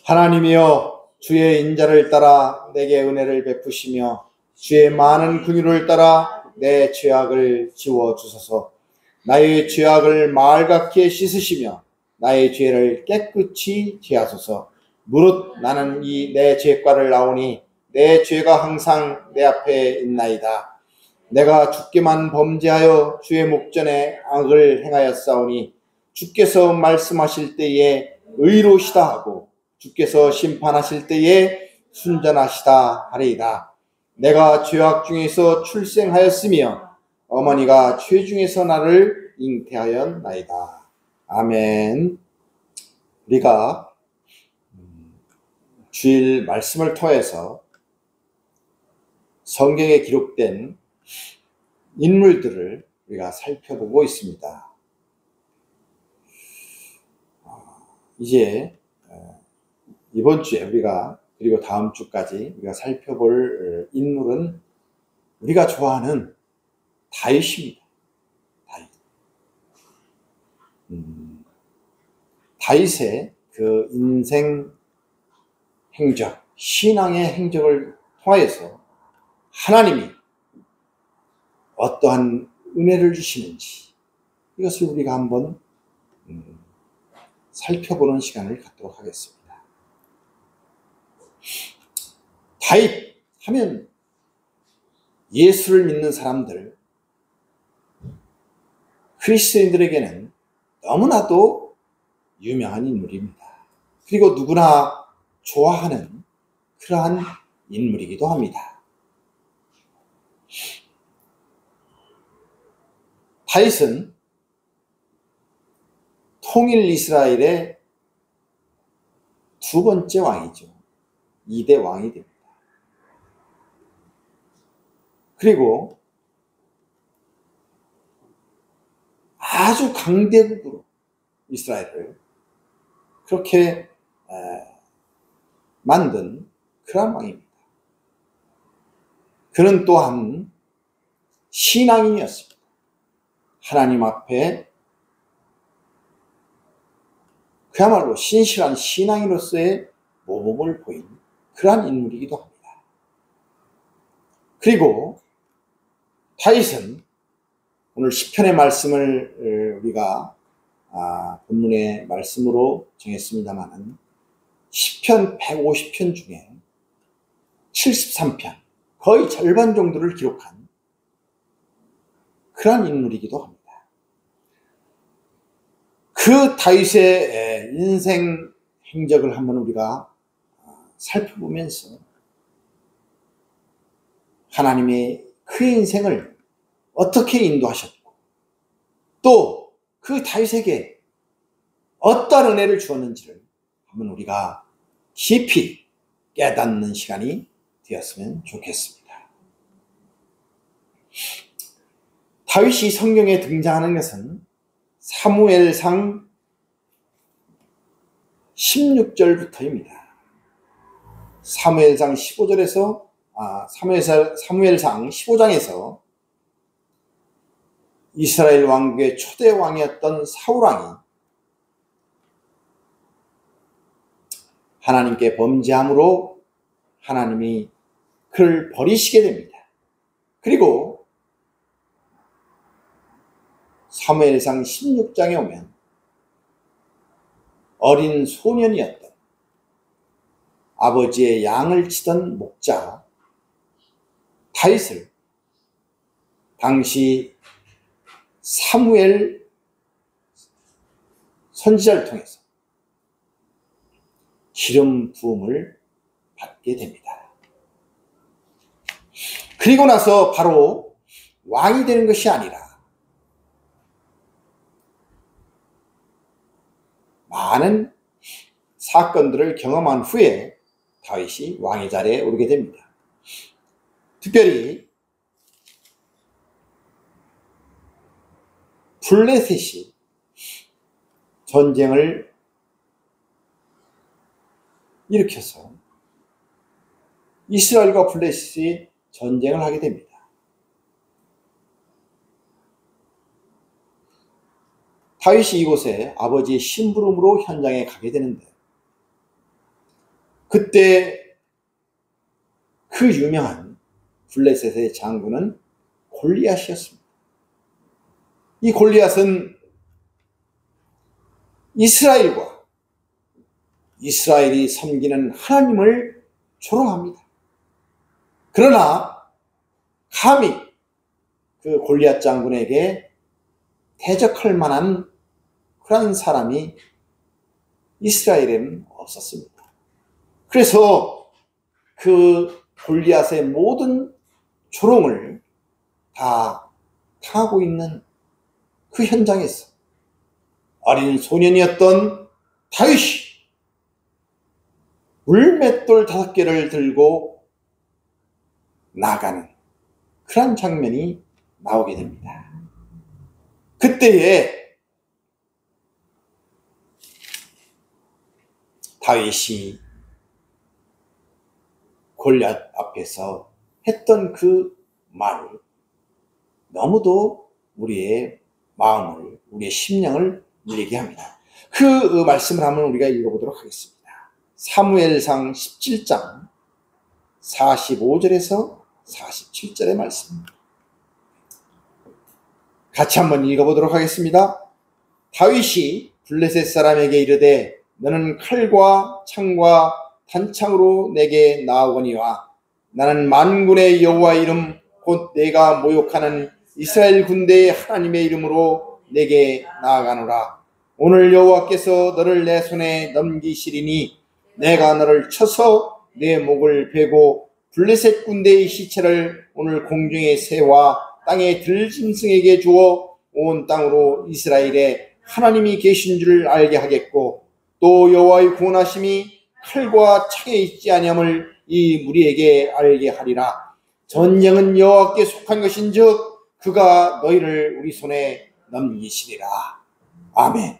하나님이여, 주의 인자를 따라 내게 은혜를 베푸시며 주의 많은 긍휼을 따라 내 죄악을 지워주소서. 나의 죄악을 말같게 씻으시며 나의 죄를 깨끗이 제하소서. 무릇 나는 이 내 죄과를 나오니 내 죄가 항상 내 앞에 있나이다. 내가 주께만 범죄하여 주의 목전에 악을 행하였사오니 주께서 말씀하실 때에 의로시다 하고 주께서 심판하실 때에 순전하시다 하리이다. 내가 죄악 중에서 출생하였으며 어머니가 죄 중에서 나를 잉태하였나이다. 아멘. 우리가 주일 말씀을 통해서 성경에 기록된 인물들을 우리가 살펴보고 있습니다. 이제 이번 주에 우리가 그리고 다음 주까지 우리가 살펴볼 인물은 우리가 좋아하는 다윗입니다. 다윗의 그 인생 행적, 신앙의 행적을 통하여서 하나님이 어떠한 은혜를 주시는지 이것을 우리가 한번 살펴보는 시간을 갖도록 하겠습니다. 다윗 하면 예수를 믿는 사람들, 그리스도인들에게는 너무나도 유명한 인물입니다. 그리고 누구나 좋아하는 그러한 인물이기도 합니다. 다윗은 통일 이스라엘의 두 번째 왕이죠. 2대 왕이 됩니다. 그리고 아주 강대국으로 이스라엘을 그렇게 만든 그런 왕입니다. 그는 또한 신앙인이었습니다. 하나님 앞에 그야말로 신실한 신앙인으로서의 모범을 보인 그러한 인물이기도 합니다. 그리고 다윗은 오늘 시편의 말씀을 우리가 본문의 말씀으로 정했습니다마는 시편 150편 중에 73편, 거의 절반 정도를 기록한 그러한 인물이기도 합니다. 그 다윗의 인생 행적을 한번 우리가 살펴보면서 하나님의 그 인생을 어떻게 인도하셨고 또 그 다윗에게 어떠한 은혜를 주었는지를 한번 우리가 깊이 깨닫는 시간이 되었으면 좋겠습니다. 다윗이 성경에 등장하는 것은 사무엘상 16절부터입니다. 사무엘상 15절에서 사무엘상 15장에서 이스라엘 왕국의 초대 왕이었던 사울왕이 하나님께 범죄함으로 하나님이 그를 버리시게 됩니다. 그리고 사무엘상 16장에 오면 어린 소년이었던 아버지의 양을 치던 목자 다윗을 당시 사무엘 선지자를 통해서 기름 부음을 받게 됩니다. 그리고 나서 바로 왕이 되는 것이 아니라 많은 사건들을 경험한 후에 다윗이 왕의 자리에 오르게 됩니다. 특별히 블레셋이 전쟁을 일으켜서 이스라엘과 블레셋이 전쟁을 하게 됩니다. 다윗이 이곳에 아버지의 심부름으로 현장에 가게 되는데 그때 그 유명한 블레셋의 장군은 골리앗이었습니다. 이 골리앗은 이스라엘이 섬기는 하나님을 조롱합니다. 그러나 감히 그 골리앗 장군에게 대적할 만한 그런 사람이 이스라엘에는 없었습니다. 그래서 그 골리앗의 모든 조롱을 다 당하고 있는 그 현장에서 어린 소년이었던 다윗이 물맷돌 5개를 들고 나가는 그런 장면이 나오게 됩니다. 그때에 다윗이 골리앗 앞에서 했던 그 말, 너무도 우리의 마음을, 우리의 심령을 울리게 합니다. 그 말씀을 한번 우리가 읽어보도록 하겠습니다. 사무엘상 17장 45절에서 47절의 말씀입니다. 같이 한번 읽어보도록 하겠습니다. 다윗이 블레셋 사람에게 이르되 너는 칼과 창과 단창으로 내게 나아오거니와 나는 만군의 여호와 이름 곧 내가 모욕하는 이스라엘 군대의 하나님의 이름으로 내게 나아가노라. 오늘 여호와께서 너를 내 손에 넘기시리니 내가 너를 쳐서 내 목을 베고 블레셋 군대의 시체를 오늘 공중의 새와 땅의 들짐승에게 주어 온 땅으로 이스라엘에 하나님이 계신 줄 알게 하겠고 또 여호와의 구원하심이 칼과 창에 있지 아니함을 이 무리에게 알게 하리라. 전쟁은 여호와께 속한 것인즉 그가 너희를 우리 손에 넘기시리라. 아멘.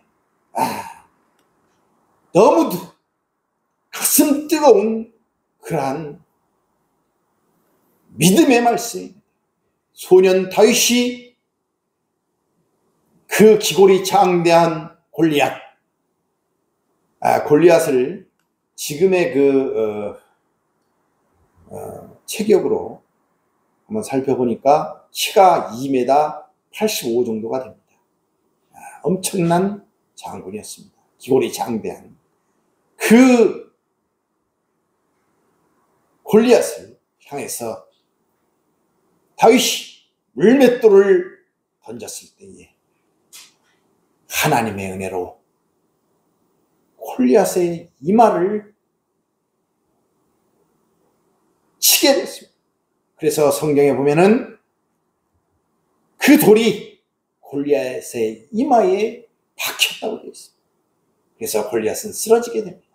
너무도 가슴 뜨거운 그러한 믿음의 말씀입니다. 소년 다윗이 그 기골이 장대한 골리앗을 지금의 체격으로 한번 살펴보니까 키가 2m 85 정도가 됩니다. 엄청난 장군이었습니다. 기골이 장대한 그 골리앗을 향해서 다윗이 물맷돌을 던졌을 때에 하나님의 은혜로 골리앗의 이마를 치게 됐습니다. 그래서 성경에 보면은 그 돌이 골리앗의 이마에 박혔다고 되어 있습니다. 그래서 골리앗은 쓰러지게 됩니다.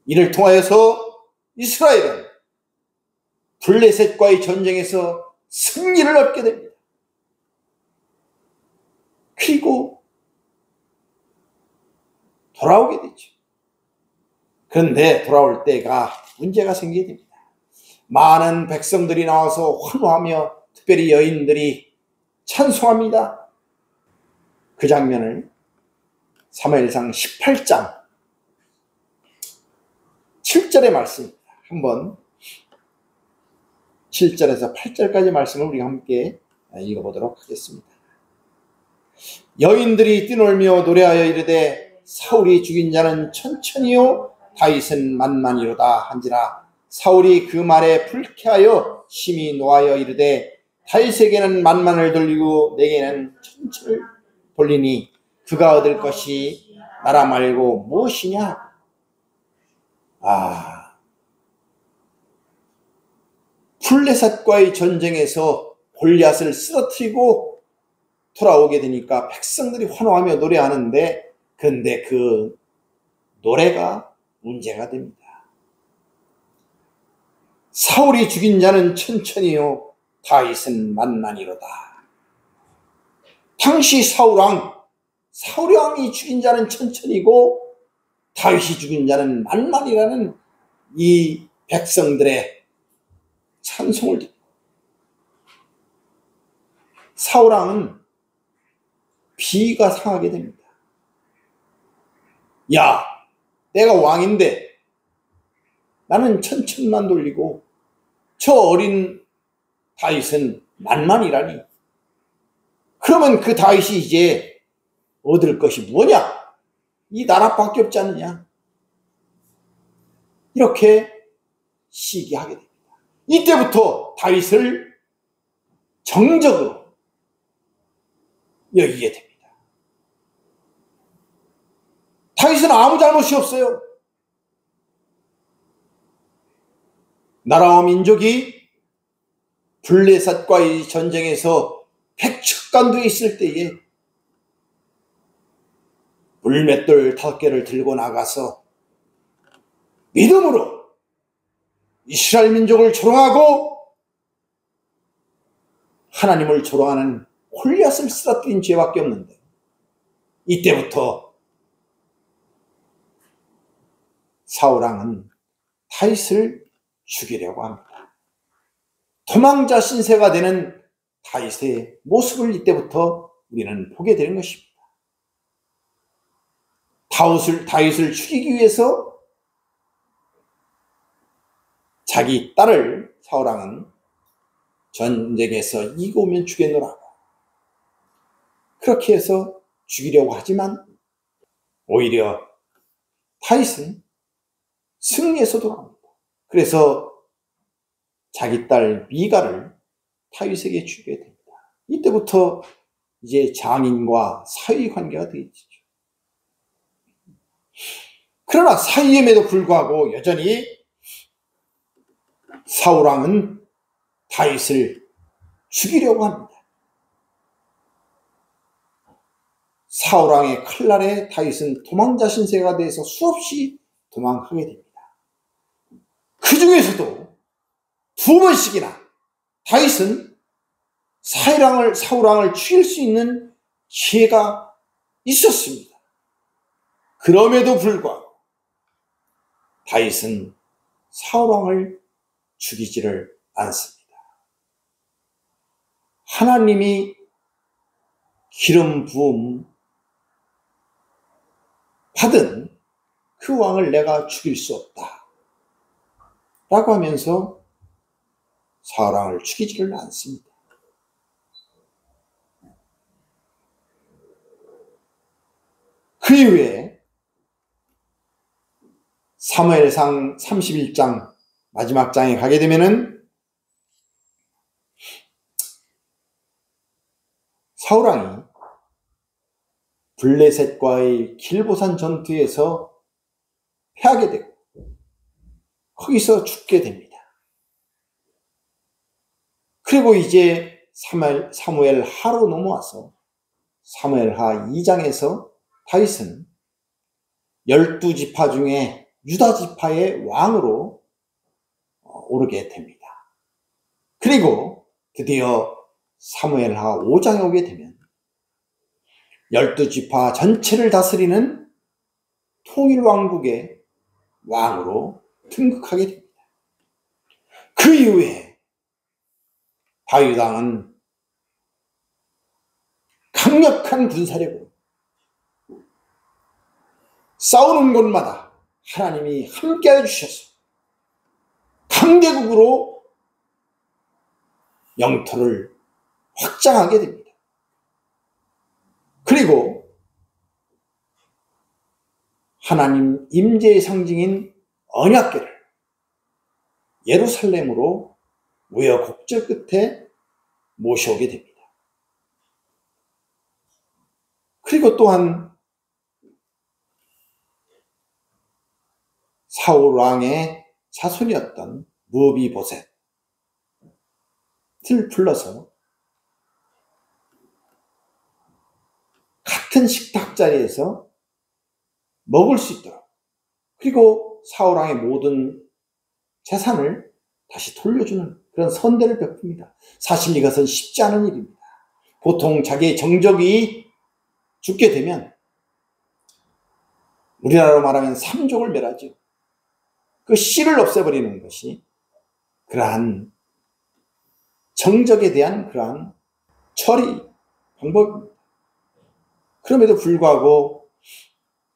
이를 통하여서 이스라엘은 블레셋과의 전쟁에서 승리를 얻게 됩니다. 그리고 돌아오게 되죠. 그런데 돌아올 때가 문제가 생기게 됩니다. 많은 백성들이 나와서 환호하며 특별히 여인들이 찬송합니다. 그 장면을 사무엘상 18장 7절의 말씀 한번 7절에서 8절까지 말씀을 우리가 함께 읽어보도록 하겠습니다. 여인들이 뛰놀며 노래하여 이르되 사울이 죽인 자는 천천히요 다윗은 만만이로다 한지라. 사울이 그 말에 불쾌하여 심히 노하여 이르되 다윗에게는 만만을 돌리고 내게는 천천을 돌리니 그가 얻을 것이 나라 말고 무엇이냐. 블레셋과의 전쟁에서 골리앗을 쓰러뜨리고 돌아오게 되니까 백성들이 환호하며 노래하는데 그런데 그 노래가 문제가 됩니다. 사울이 죽인 자는 천천히요 다윗은 만만이로다. 당시 사울 왕이 죽인 자는 천천히고 다윗이 죽인 자는 만만이라는 이 백성들의 찬송을 듣고 사울 왕은 비가 상하게 됩니다. 야, 내가 왕인데 나는 천천만 돌리고 저 어린 다윗은 만만이라니. 그러면 그 다윗이 이제 얻을 것이 뭐냐? 이 나라밖에 없지 않느냐? 이렇게 시기하게 됩니다. 이때부터 다윗을 정적으로 여기게 됩니다. 다윗은 아무 잘못이 없어요. 나라와 민족이 블레셋과의 전쟁에서 백척간도에 있을 때에 물맷돌 5개를 들고 나가서 믿음으로 이스라엘 민족을 조롱하고 하나님을 조롱하는 골리앗을 쓰러뜨린 죄밖에 없는데, 이때부터 사울왕은 다윗을 죽이려고 합니다. 도망자 신세가 되는 다윗의 모습을 이때부터 우리는 보게 되는 것입니다. 다윗을 죽이기 위해서 자기 딸을 사울왕은 전쟁에서 이고 오면 죽겠노라고 그렇게 해서 죽이려고 하지만 오히려 다윗은 승리해서 돌아옵니다. 그래서 자기 딸 미가를 다윗에게 주게 됩니다. 이때부터 이제 장인과 사위 관계가 되어지죠. 그러나 사위임에도 불구하고 여전히 사울왕은 다윗을 죽이려고 합니다. 사울왕의 칼날에 다윗은 도망자 신세가 돼서 수없이 도망하게 됩니다. 그 중에서도 2번씩이나 다윗은 사울왕을 죽일 수 있는 기회가 있었습니다. 그럼에도 불구하고 다윗은 사울왕을 죽이지를 않습니다. 하나님이 기름 부음 받은 그 왕을 내가 죽일 수 없다 라고 하면서 사울왕을 죽이지를 않습니다. 그 이후에 사무엘상 31장 마지막 장에 가게 되면은 사울왕이 블레셋과의 길보산 전투에서 패하게 되고 거기서 죽게 됩니다. 그리고 이제 사무엘 하로 넘어와서 사무엘하 2장에서 다윗은 12지파 중에 유다 지파의 왕으로 오르게 됩니다. 그리고 드디어 사무엘하 5장에 오게 되면 12지파 전체를 다스리는 통일왕국의 왕으로 등극하게 됩니다. 그 이후에 다윗 왕은 강력한 군사력으로 싸우는 곳마다 하나님이 함께해 주셔서 강대국으로 영토를 확장하게 됩니다. 그리고 하나님 임재의 상징인 언약궤를 예루살렘으로 우여곡절 끝에 모셔오게 됩니다. 그리고 또한 사울 왕의 자손이었던 무비보셋을 불러서 같은 식탁 자리에서 먹을 수 있도록, 그리고 사울 왕의 모든 재산을 다시 돌려주는 그런 선대를 베풉니다. 사실 이것은 쉽지 않은 일입니다. 보통 자기의 정적이 죽게 되면 우리나라로 말하면 삼족을 멸하죠. 그 씨를 없애버리는 것이 그러한 정적에 대한 그러한 처리 방법입니다. 그럼에도 불구하고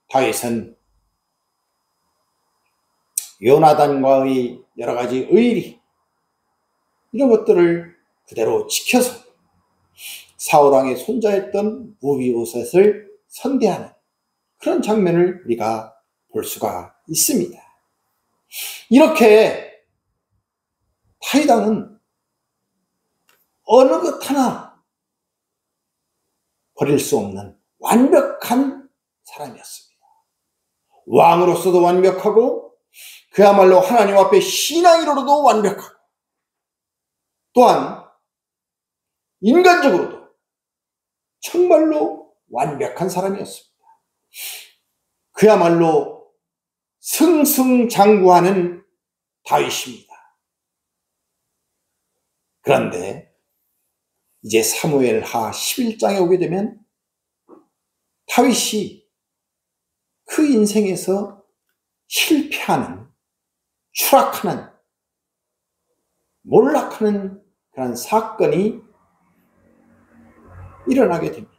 다윗은 요나단과의 여러 가지 의리, 이런 것들을 그대로 지켜서 사울왕의 손자였던 무비보셋을 선대하는 그런 장면을 우리가 볼 수가 있습니다. 이렇게 다윗 왕은 어느 것 하나 버릴 수 없는 완벽한 사람이었습니다. 왕으로서도 완벽하고 그야말로 하나님 앞에 신앙으로도 완벽하고 또한 인간적으로도 정말로 완벽한 사람이었습니다. 그야말로 승승장구하는 다윗입니다. 그런데 이제 사무엘하 11장에 오게 되면 다윗이 그 인생에서 실패하는, 추락하는, 몰락하는 그런 사건이 일어나게 됩니다.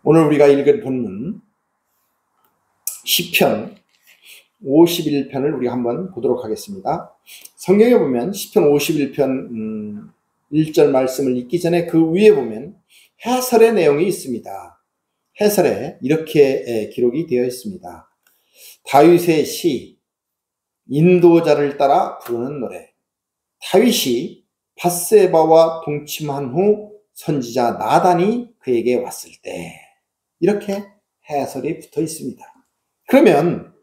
오늘 우리가 읽은 본문 시편 51편을 우리가 한번 보도록 하겠습니다. 성경에 보면 시편 51편 1절 말씀을 읽기 전에 그 위에 보면 해설의 내용이 있습니다. 해설에 이렇게 기록이 되어 있습니다. 다윗의 시, 인도자를 따라 부르는 노래. 다윗이 밧세바와 동침한 후 선지자 나단이 그에게 왔을 때, 이렇게 해설이 붙어 있습니다. 그러면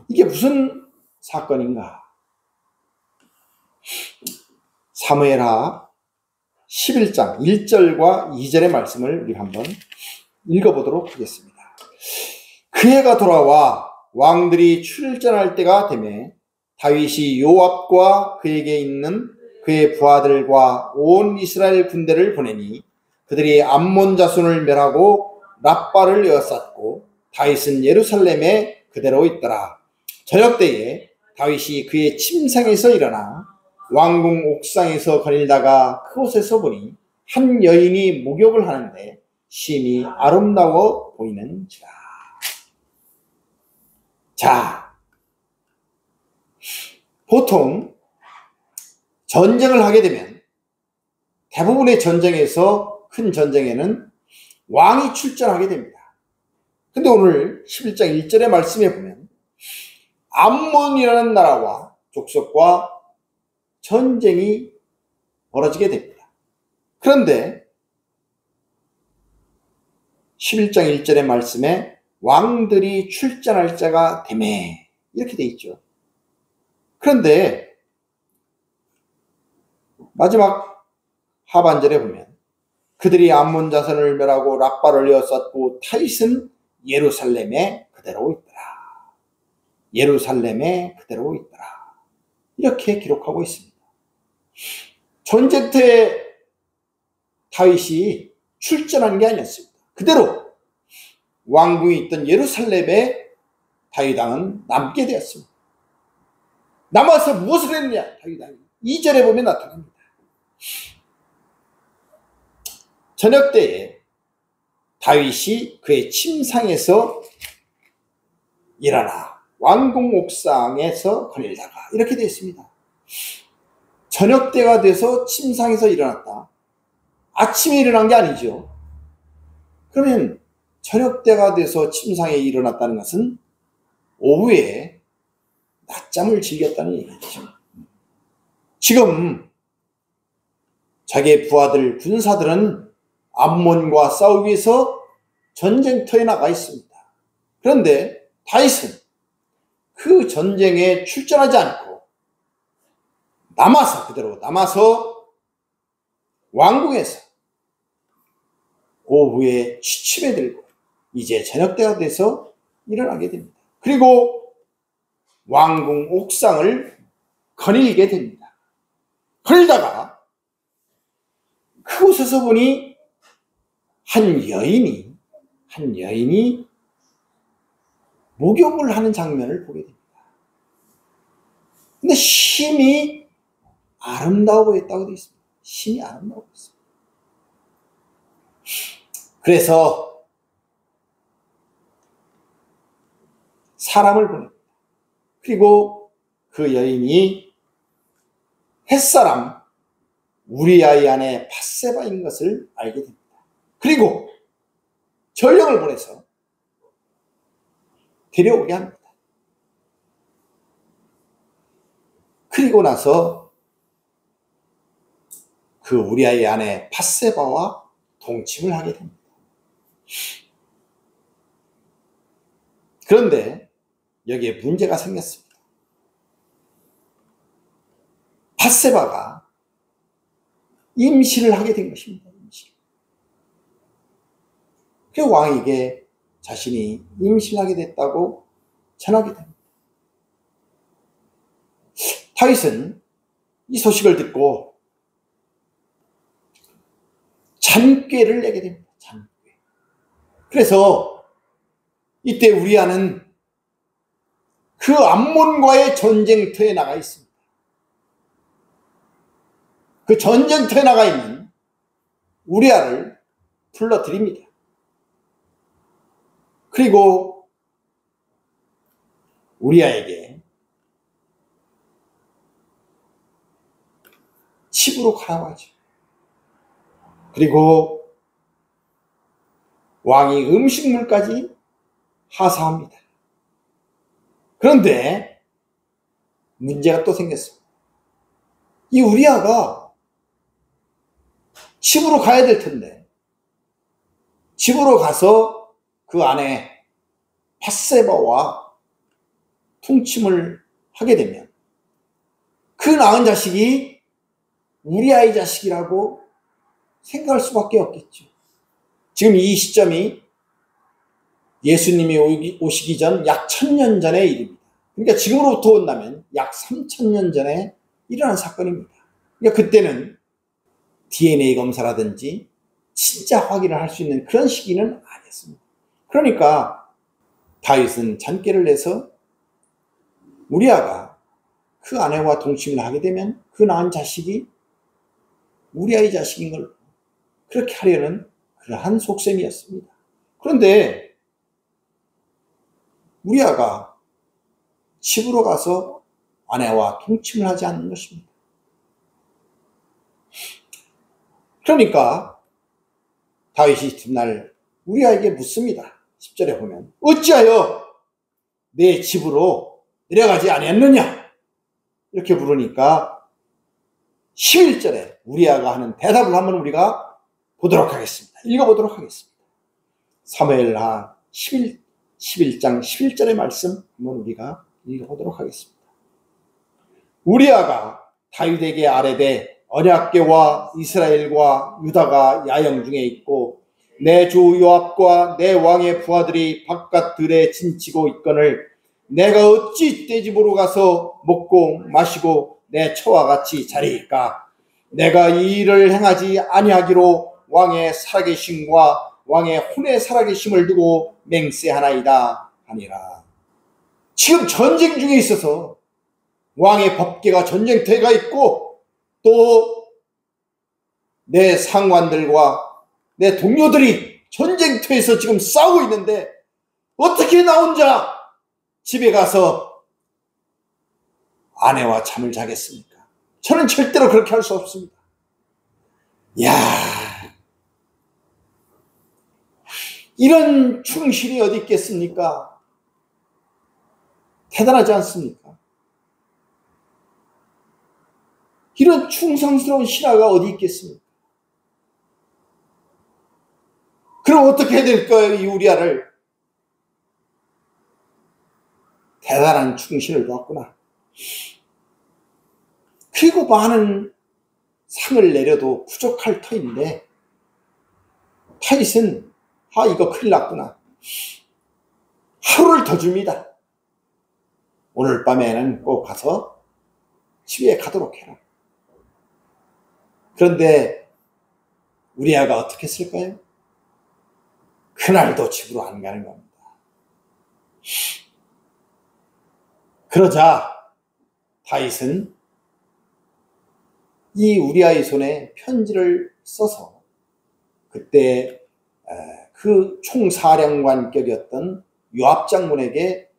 이게 무슨 사건인가? 사무엘하 11장 1절과 2절의 말씀을 우리 한번 읽어보도록 하겠습니다. 그 해가 돌아와 왕들이 출전할 때가 되매 다윗이 요압과 그에게 있는 그의 부하들과 온 이스라엘 군대를 보내니 그들이 암몬 자손을 멸하고 랍바를 에워쌌고 다윗은 예루살렘에 그대로 있더라. 저녁 때에 다윗이 그의 침상에서 일어나 왕궁 옥상에서 거닐다가 그곳에서 보니 한 여인이 목욕을 하는데 심히 아름다워 보이는지라. 자, 보통 전쟁을 하게 되면 대부분의 전쟁에서, 큰 전쟁에는 왕이 출전하게 됩니다. 근데 오늘 11장 1절의 말씀에 보면 암몬이라는 나라와 족속과 전쟁이 벌어지게 됩니다. 그런데 11장 1절의 말씀에 왕들이 출전할 자가 되매, 이렇게 돼 있죠. 그런데 마지막 하반절에 보면 그들이 암몬 자손을 멸하고 랍바를 에워쌌고 다윗은 예루살렘에 그대로 있더라. 예루살렘에 그대로 있더라. 이렇게 기록하고 있습니다. 전쟁터에 다윗이 출전한 게 아니었습니다. 그대로 왕궁이 있던 예루살렘에 다윗 왕은 남게 되었습니다. 남아서 무엇을 했느냐? 다윗 왕이 2절에 보면 나타납니다. 저녁 때에 다윗이 그의 침상에서 일어나 왕궁 옥상에서 거닐다가, 이렇게 되어 있습니다. 저녁 때가 돼서 침상에서 일어났다. 아침에 일어난 게 아니죠. 그러면 저녁 때가 돼서 침상에 일어났다는 것은 오후에 낮잠을 즐겼다는 얘기죠. 지금 자기의 부하들, 군사들은 암몬과 싸우기 위해서 전쟁터에 나가 있습니다. 그런데 다윗은 그 전쟁에 출전하지 않고 그대로 남아서 왕궁에서 오후에 취침에 들고 이제 저녁때가 돼서 일어나게 됩니다. 그리고 왕궁 옥상을 거닐게 됩니다. 거닐다가 그곳에서 보니 한 여인이 목욕을 하는 장면을 보게 됩니다. 근데 심히 아름다워 보였다고 되어 있습니다. 심히 아름다워 보였습니다. 그래서 사람을 보냅니다. 그리고 그 여인이 햇사람 우리아의 아내 밧세바인 것을 알게 됩니다. 그리고 전령을 보내서 데려오게 합니다. 그리고 나서 그 우리아의 아내 밧세바와 동침을 하게 됩니다. 그런데 여기에 문제가 생겼습니다. 밧세바가 임신을 하게 된 것입니다. 임신. 그 왕에게 자신이 임신하게 됐다고 전하게 됩니다. 다윗은 이 소식을 듣고 잔꾀를 내게 됩니다. 잔꾀. 그래서 이때 우리아는 그 암몬과의 전쟁터에 나가 있습니다. 그 전쟁터에 나가 있는 우리아를 불러들입니다. 그리고 우리아에게 집으로 가라고 하죠. 그리고 왕이 음식물까지 하사합니다. 그런데 문제가 또 생겼습니다. 이 우리아가 집으로 가야 될 텐데 집으로 가서 그 아내 밧세바와 통침을 하게 되면 그 낳은 자식이 우리아의 자식이라고 생각할 수밖에 없겠죠. 지금 이 시점이 예수님이 오시기 전 약 1000년 전의 일입니다. 그러니까 지금으로부터 온다면 약 3000년 전에 일어난 사건입니다. 그러니까 그때는 DNA 검사라든지 진짜 확인을 할 수 있는 그런 시기는 아니었습니다. 그러니까 다윗은 잔꾀를 내서 우리아가 그 아내와 동침을 하게 되면 그 낳은 자식이 우리아의 자식인 걸 그렇게 하려는 그러한 속셈이었습니다. 그런데 우리아가 집으로 가서 아내와 동침을 하지 않는 것입니다. 그러니까 다윗이 이튿날 우리아에게 묻습니다. 10절에 보면 어찌하여 내 집으로 내려가지 아니했느냐 이렇게 물으니까 11절에 우리아가 하는 대답을 한번 우리가 보도록 하겠습니다. 읽어보도록 하겠습니다. 사무엘하 11장 11절의 말씀 한번 우리가 읽어보도록 하겠습니다. 우리아가 다윗에게 아뢰되 언약궤와 이스라엘과 유다가 야영 중에 있고 내 주 요압과 내 왕의 부하들이 바깥 들에 진치고 있거늘 내가 어찌 떼집으로 가서 먹고 마시고 내 처와 같이 자리일까? 내가 이 일을 행하지 아니하기로 왕의 살아계심과 왕의 혼의 살아계심을 두고 맹세하나이다 하니라. 지금 전쟁 중에 있어서 왕의 법궤가 전쟁터에 가 있고 또 내 상관들과 내 동료들이 전쟁터에서 지금 싸우고 있는데 어떻게 나 혼자 집에 가서 아내와 잠을 자겠습니까? 저는 절대로 그렇게 할 수 없습니다. 이야, 이런 충실이 어디 있겠습니까? 대단하지 않습니까? 이런 충성스러운 신하가 어디 있겠습니까? 그럼 어떻게 해야 될까요? 이 우리아를 대단한 충신을 보았구나. 그리고 많은 상을 내려도 부족할 터인데 다윗은 이거 큰일 났구나. 하루를 더 줍니다. 오늘 밤에는 꼭 가서 집에 가도록 해라. 그런데 우리아가 어떻게 했을까요? 그날도 집으로 안 가는 겁니다. 그러자 다윗은 이 우리아의 손에 편지를 써서 그때 그 총사령관격이었던 요압 장군에게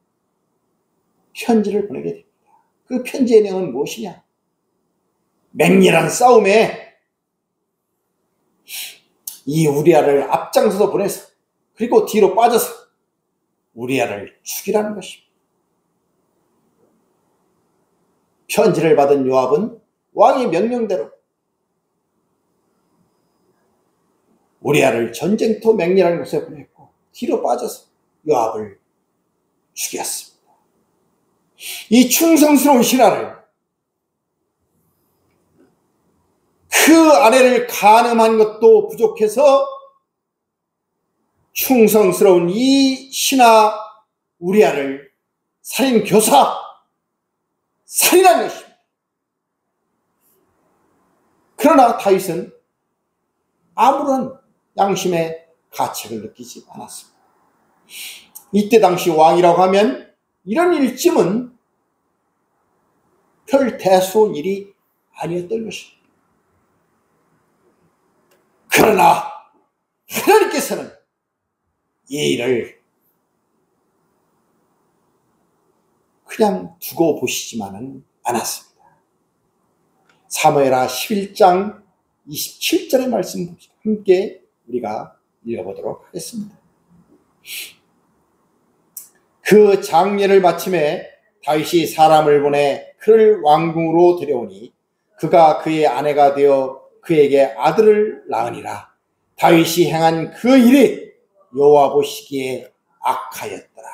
편지를 보내게 됩니다. 그 편지의 내용은 무엇이냐? 맹렬한 싸움에 이 우리아를 앞장서서 보내서 그리고 뒤로 빠져서 우리아를 죽이라는 것입니다. 편지를 받은 요압은 왕의 명령대로 우리아를 전쟁터 맹렬한 곳에 보냈고 뒤로 빠져서 요압을 죽였습니다. 이 충성스러운 신하를 그 아내를 간음한 것도 부족해서 충성스러운 이 신하 우리아를 살인교사, 살인한 것입니다. 그러나 다윗은 아무런 양심의 가책을 느끼지 않았습니다. 이때 당시 왕이라고 하면 이런 일쯤은 별 대수로운 일이 아니었던 것입니다. 그러나 하나님께서는 이 일을 그냥 두고 보시지만은 않았습니다. 사무엘하 11장 27절의 말씀 함께 우리가 읽어보도록 하겠습니다. 그 장례를 마침에 다윗이 사람을 보내 그를 왕궁으로 데려오니 그가 그의 아내가 되어 그에게 아들을 낳으니라. 다윗이 행한 그 일이 여호와 보시기에 악하였더라.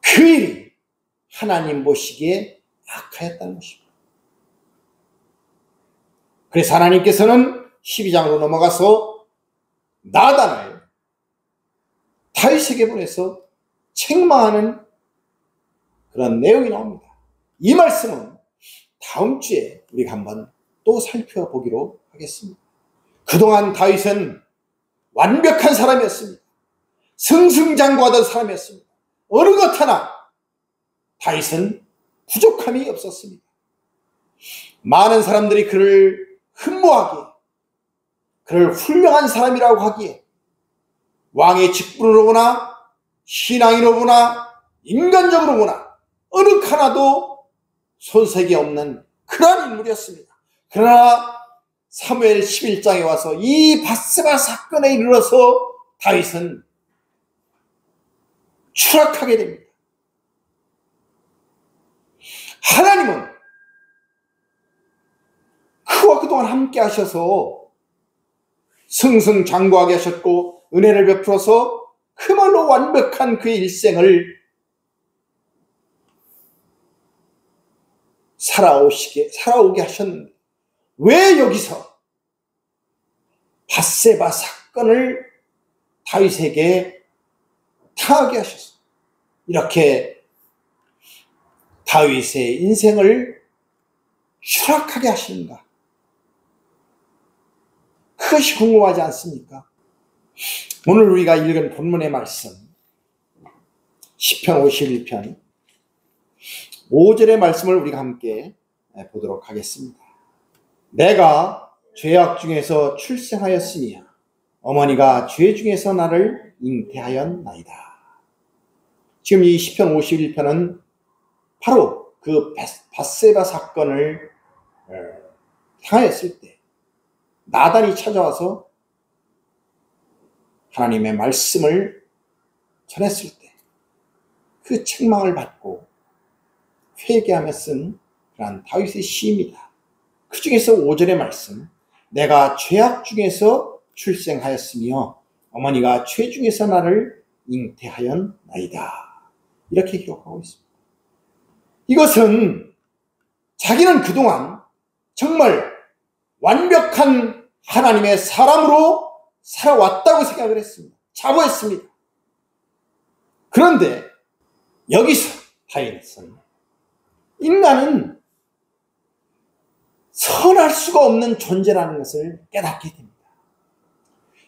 그 일이 하나님 보시기에 악하였다는 것입니다. 그래서 하나님께서는 12장으로 넘어가서 나단을 다윗에게 보내서 책망하는 그런 내용이 나옵니다. 이 말씀은 다음 주에 우리가 한번 또 살펴보기로 하겠습니다. 그동안 다윗은 완벽한 사람이었습니다. 승승장구하던 사람이었습니다. 어느 것 하나 다윗은 부족함이 없었습니다. 많은 사람들이 그를 흠모하기에, 그를 훌륭한 사람이라고 하기에 왕의 직분으로 보나 신앙으로 보나 인간적으로 보나 어느 하나도 손색이 없는 그런 인물이었습니다. 그러나 사무엘 11장에 와서 이 밧세바 사건에 이르러서 다윗은 추락하게 됩니다. 하나님은 그와 그동안 함께 하셔서 승승장구하게 하셨고 은혜를 베풀어서 그말로 완벽한 그의 일생을 살아오게 하셨는데 왜 여기서 밧세바 사건을 다윗에게 당하게 하셨어? 이렇게 다윗의 인생을 추락하게 하시는가? 그것이 궁금하지 않습니까? 오늘 우리가 읽은 본문의 말씀 시편 51편 5절의 말씀을 우리가 함께 보도록 하겠습니다. 내가 죄악 중에서 출생하였으며 어머니가 죄 중에서 나를 잉태하였나이다. 지금 이 시편 51편은 바로 그 밧세바 사건을 당하였을 때 나단이 찾아와서 하나님의 말씀을 전했을 때 그 책망을 받고 회개하며 쓴 그런 다윗의 시입니다. 그 중에서 5절의 말씀, 내가 죄악 중에서 출생하였으며 어머니가 죄 중에서 나를 잉태하였나이다. 이렇게 기록하고 있습니다. 이것은 자기는 그동안 정말 완벽한 하나님의 사람으로 살아왔다고 생각을 했습니다. 자부했습니다. 그런데 여기서 다윗은 인간은 선할 수가 없는 존재라는 것을 깨닫게 됩니다.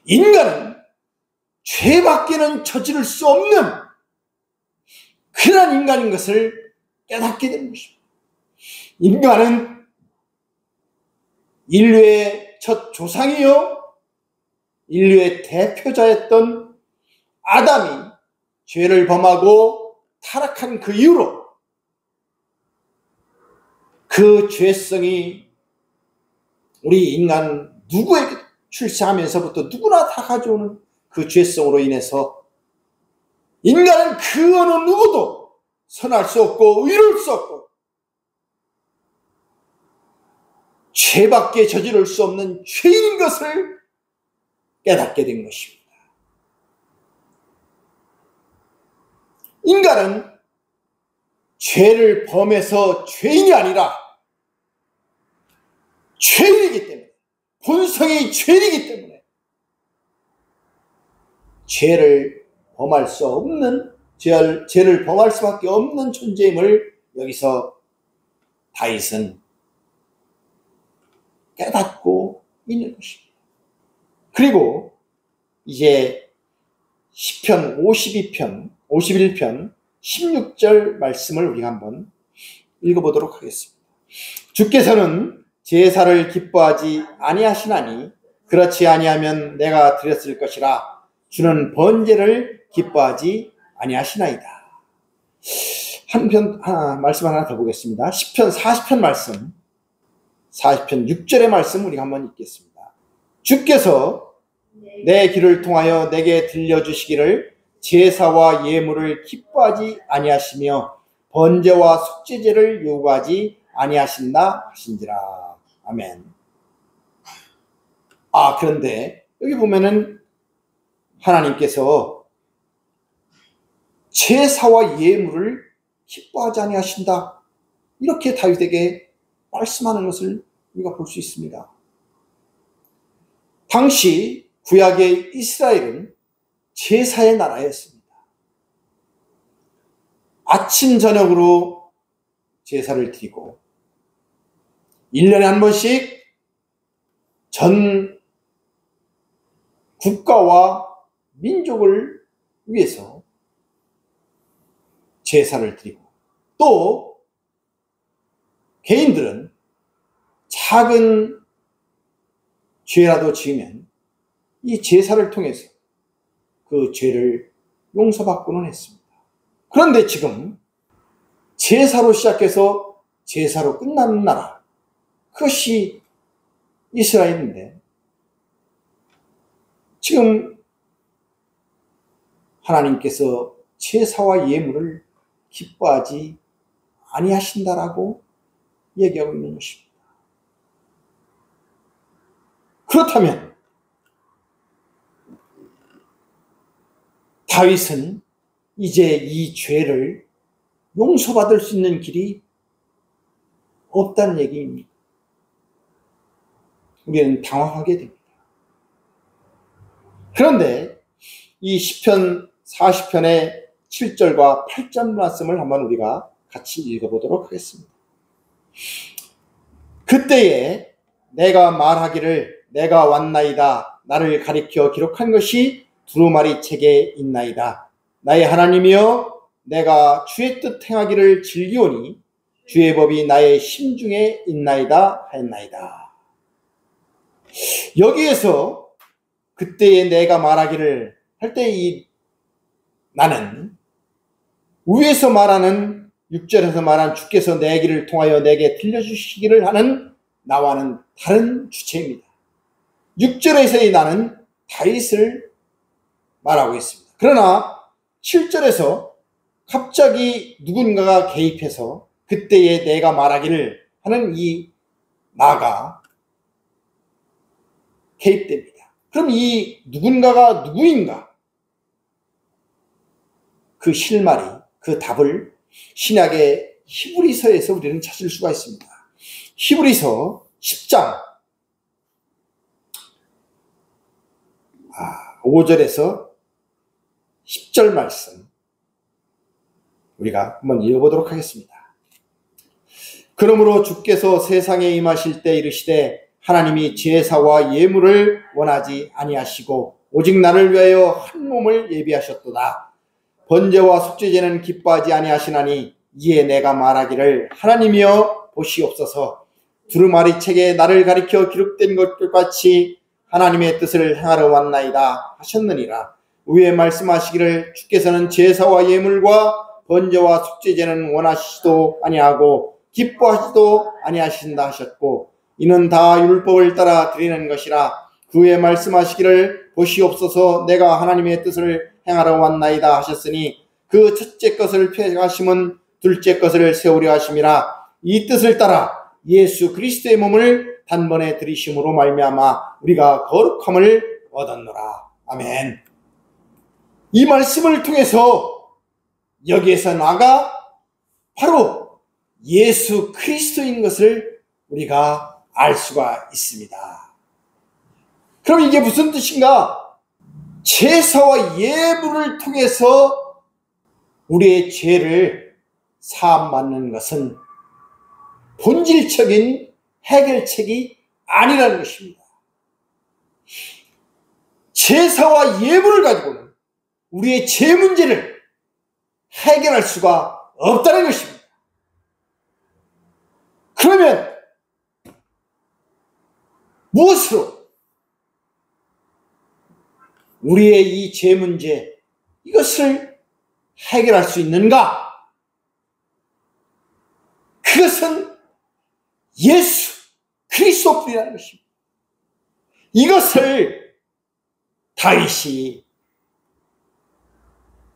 인간은 죄밖에는 저지를 수 없는 그런 인간인 것을 깨닫게 되는 것입니다. 인간은 인류의 첫 조상이요 인류의 대표자였던 아담이 죄를 범하고 타락한 그 이후로 그 죄성이 우리 인간 누구에게 출생하면서부터 누구나 다 가져오는 그 죄성으로 인해서 인간은 그 어느 누구도 선할 수 없고 의로울 수 없고 죄밖에 저지를 수 없는 죄인인 것을 깨닫게 된 것입니다. 인간은 죄를 범해서 죄인이 아니라 죄인이기 때문에, 본성이 죄인이기 때문에 죄를 범할 수 없는, 죄를 범할 수밖에 없는 존재임을 여기서 다윗은 깨닫고 있는 것입니다. 그리고 이제 시편 51편 16절 말씀을 우리가 한번 읽어보도록 하겠습니다. 주께서는 제사를 기뻐하지 아니하시나니 그렇지 아니하면 내가 드렸을 것이라. 주는 번제를 기뻐하지 아니하시나이다. 말씀 하나 더 보겠습니다. 시편 40편 말씀, 40편 6절의 말씀 우리가 한번 읽겠습니다. 주께서 내 귀를 통하여 내게 들려주시기를 제사와 예물을 기뻐하지 아니하시며 번제와 속죄제를 요구하지 아니하신다 하신지라. 아멘. 그런데 여기 보면은 하나님께서 제사와 예물을 기뻐하지 아니하신다, 이렇게 다윗에게 말씀하는 것을 우리가 볼 수 있습니다. 당시 구약의 이스라엘은 제사의 나라였습니다. 아침 저녁으로 제사를 드리고 1년에 한 번씩 전 국가와 민족을 위해서 제사를 드리고, 또 개인들은 작은 죄라도 지으면 이 제사를 통해서 그 죄를 용서받고는 했습니다. 그런데 지금 제사로 시작해서 제사로 끝나는 나라, 그것이 이스라엘인데 지금 하나님께서 제사와 예물을 기뻐하지 아니하신다라고 얘기하고 있는 것입니다. 그렇다면 다윗은 이제 이 죄를 용서받을 수 있는 길이 없다는 얘기입니다. 우리는 당황하게 됩니다. 그런데 이 시편 40편의 7절과 8절 말씀을 한번 우리가 같이 읽어보도록 하겠습니다. 그때에 내가 말하기를 내가 왔나이다. 나를 가리켜 기록한 것이 두루마리 책에 있나이다. 나의 하나님이여, 내가 주의 뜻 행하기를 즐기오니 주의 법이 나의 심중에 있나이다 하였나이다. 여기에서 그때에 내가 말하기를 할 때 이 나는 위에서 말하는 6절에서 말한 주께서 내 길을 통하여 내게 들려주시기를 하는 나와는 다른 주체입니다. 6절에서의 나는 다윗을 말하고 있습니다. 그러나 7절에서 갑자기 누군가가 개입해서 그때에 내가 말하기를 하는 이 나가 개입됩니다. 그럼 이 누군가가 누구인가? 그 실마리, 그 답을 신약의 히브리서에서 우리는 찾을 수가 있습니다. 히브리서 10장 5절에서 10절 말씀 우리가 한번 읽어보도록 하겠습니다. 그러므로 주께서 세상에 임하실 때 이르시되 하나님이 제사와 예물을 원하지 아니하시고 오직 나를 위하여 한 몸을 예비하셨도다. 번제와 속죄제는 기뻐하지 아니하시나니 이에 내가 말하기를 하나님이여 보시옵소서. 두루마리 책에 나를 가리켜 기록된 것과 같이 하나님의 뜻을 행하러 왔나이다 하셨느니라. 위에 말씀하시기를 주께서는 제사와 예물과 번제와 속죄제는 원하시지도 아니하고 기뻐하지도 아니하신다 하셨고 이는 다 율법을 따라 드리는 것이라. 그 위에 말씀하시기를 보시옵소서 내가 하나님의 뜻을 행하러 왔나이다 하셨으니 그 첫째 것을 폐하심은 둘째 것을 세우려 하심이라. 이 뜻을 따라 예수 그리스도의 몸을 단번에 들이심으로 말미암아 우리가 거룩함을 얻었노라. 아멘. 이 말씀을 통해서 여기에서 나가 바로 예수 그리스도인 것을 우리가 알 수가 있습니다. 그럼 이게 무슨 뜻인가? 제사와 예물을 통해서 우리의 죄를 사함받는 것은 본질적인 해결책이 아니라는 것입니다. 제사와 예물을 가지고는 우리의 죄 문제를 해결할 수가 없다는 것입니다. 그러면 무엇으로 우리의 이 죄 문제 이것을 해결할 수 있는가? 그것은 예수 그리스도뿐이라는 것입니다. 이것을 다윗이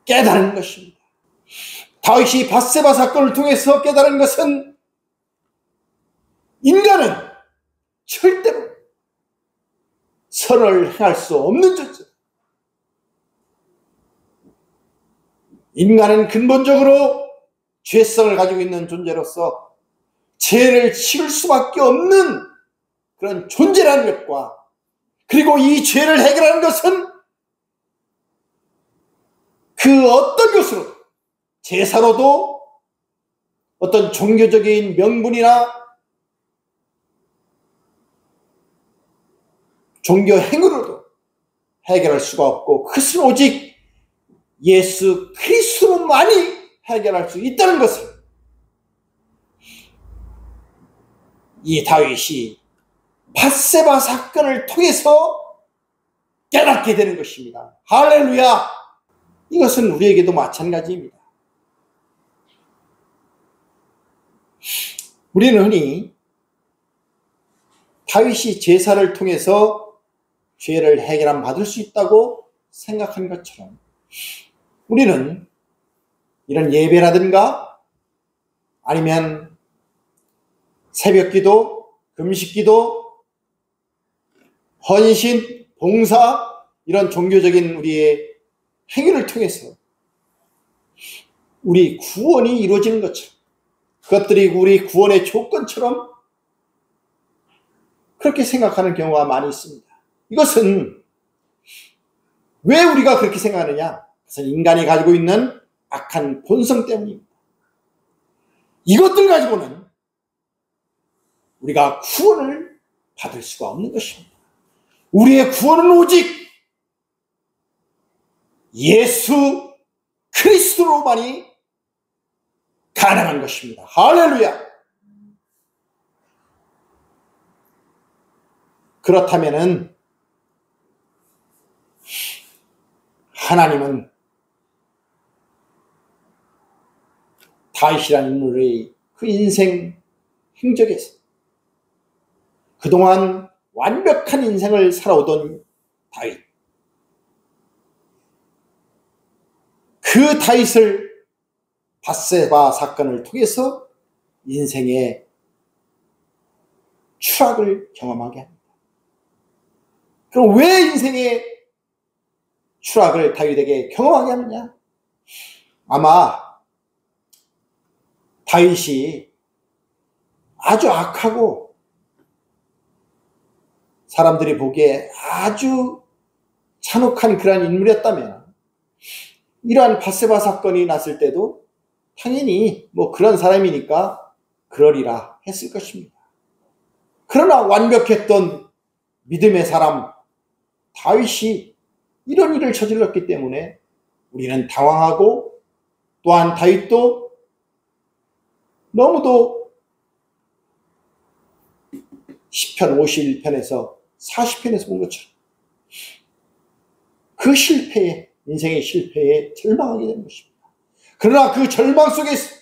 깨달은 것입니다. 다윗이 밧세바 사건을 통해서 깨달은 것은 인간은 절대로 선을 행할 수 없는 존재. 인간은 근본적으로 죄성을 가지고 있는 존재로서 죄를 치를 수밖에 없는 그런 존재라는 것과 그리고 이 죄를 해결하는 것은 그 어떤 것으로 제사로도 어떤 종교적인 명분이나 종교 행위로도 해결할 수가 없고 그것은 오직 예수 그리스도만이 해결할 수 있다는 것을 이 다윗이 밧세바 사건을 통해서 깨닫게 되는 것입니다. 할렐루야! 이것은 우리에게도 마찬가지입니다. 우리는 흔히 다윗이 제사를 통해서 죄를 해결함 받을 수 있다고 생각한 것처럼 우리는 이런 예배라든가 아니면 새벽기도, 금식기도, 헌신, 봉사 이런 종교적인 우리의 행위를 통해서 우리 구원이 이루어지는 것처럼 그것들이 우리 구원의 조건처럼 그렇게 생각하는 경우가 많이 있습니다. 이것은 왜 우리가 그렇게 생각하느냐? 그것은 인간이 가지고 있는 악한 본성 때문입니다. 이것들 가지고는 우리가 구원을 받을 수가 없는 것입니다. 우리의 구원은 오직 예수 그리스도로만이 가능한 것입니다. 할렐루야! 그렇다면은 하나님은 다윗이라는 인물의 그 인생 행적에서 그동안 완벽한 인생을 살아오던 다윗, 그 다윗을 밧세바 사건을 통해서 인생의 추락을 경험하게 합니다. 그럼 왜 인생의 추락을 다윗에게 경험하게 하느냐? 아마 다윗이 아주 악하고 사람들이 보기에 아주 잔혹한 그러한 인물이었다면 이러한 밧세바 사건이 났을 때도 당연히 뭐 그런 사람이니까 그러리라 했을 것입니다. 그러나 완벽했던 믿음의 사람 다윗이 이런 일을 저질렀기 때문에 우리는 당황하고 또한 다윗도 너무도 시편 51편에서 40편에서 본 것처럼 그 실패에 인생의 실패에 절망하게 되는 것입니다. 그러나 그 절망 속에서,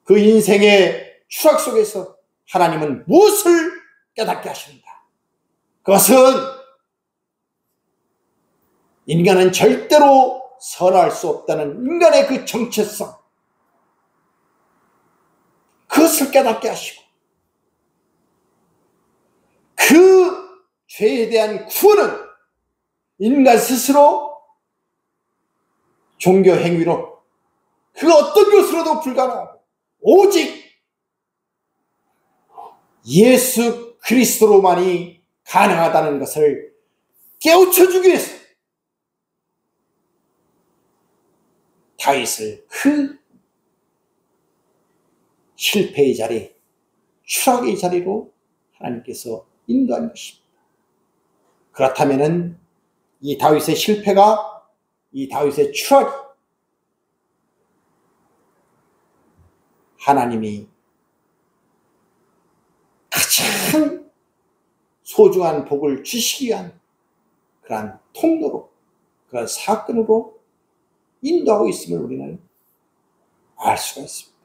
그 인생의 추락 속에서 하나님은 무엇을 깨닫게 하십니다. 그것은 인간은 절대로 선할 수 없다는 인간의 그 정체성, 그것을 깨닫게 하시고, 그 죄에 대한 구원은 인간 스스로 종교 행위로, 그 어떤 것으로도 불가능하고 오직 예수 그리스도로만이 가능하다는 것을 깨우쳐주기 위해서 다윗을 그 실패의 자리, 추락의 자리로 하나님께서 인도한 것입니다. 그렇다면 이 다윗의 실패가, 이 다윗의 추락이 하나님이 가장 소중한 복을 주시기 위한 그러한 통로로, 그러한 사건으로 인도하고 있음을 우리는 알 수가 있습니다.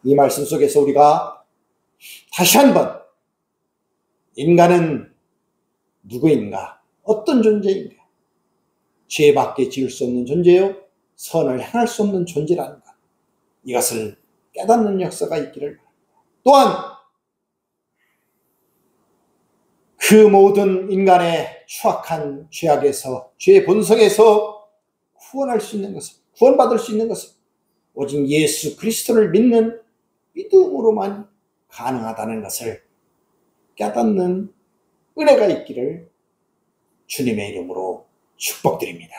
이 말씀 속에서 우리가 다시 한번 인간은 누구인가, 어떤 존재인가, 죄밖에 지을 수 없는 존재요, 선을 행할 수 없는 존재라는 것, 이것을 깨닫는 역사가 있기를 바랍니다. 또한 그 모든 인간의 추악한 죄악에서, 죄의 본성에서 구원할 수 있는 것은, 구원받을 수 있는 것은 오직 예수 그리스도를 믿는 믿음으로만 가능하다는 것을 깨닫는 은혜가 있기를 주님의 이름으로 축복드립니다.